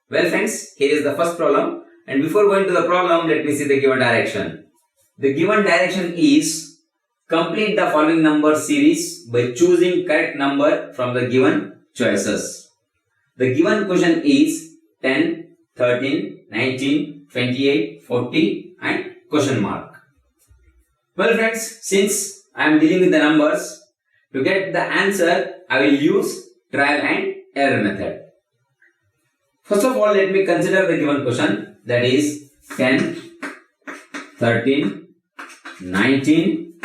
Well friends, here is the first problem, and before going to the problem, let me see the given direction. The given direction is complete the following number series by choosing correct number from the given choices. The given question is 10, 13, 19, 28, 40 and question mark. Well friends, since I am dealing with the numbers, to get the answer, I will use trial and error method. First of all, let me consider the given question, that is 10, 13, 19,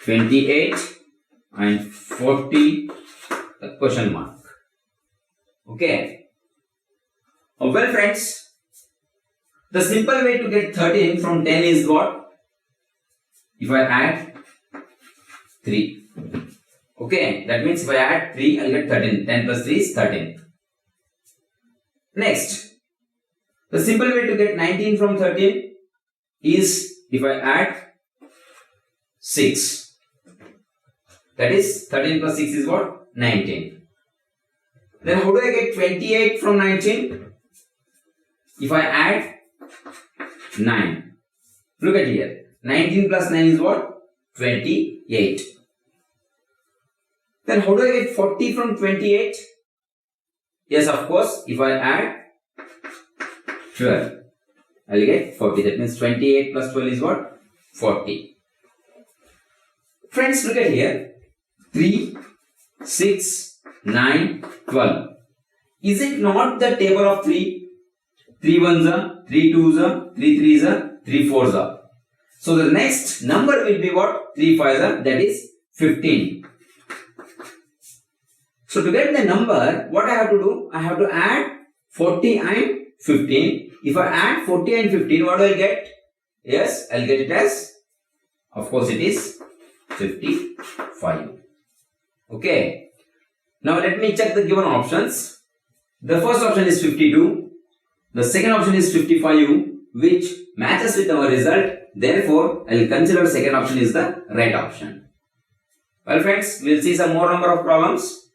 28 and 40 the question mark. Okay. Well friends, the simple way to get 13 from 10 is what? If I add 3. Okay, that means if I add 3, I will get 13. 10 plus 3 is 13. Next, the simple way to get 19 from 13 is if I add 6. That is 13 plus 6 is what? 19. Then how do I get 28 from 19? If I add 9. Look at here. 19 plus 9 is what? 28. Then how do I get 40 from 28? Yes, of course, if I add 12, I will get 40. That means 28 plus 12 is what? 40. Friends, look at here. 3, 6, 9, 12. Is it not the table of 3? 3 ones are, 3 twos are, 3 threes are, 3 fours are. So the next number will be what? 3 fives are, that is 15. So to get the number, what I have to do? I have to add 40 and 15. If I add 40 and 15, what do I get? Yes, I'll get it as, of course it is 55. Okay. Now let me check the given options. The first option is 52. The second option is 55, which matches with our result. Therefore, I will consider second option is the right option. Well friends, we will see some more number of problems.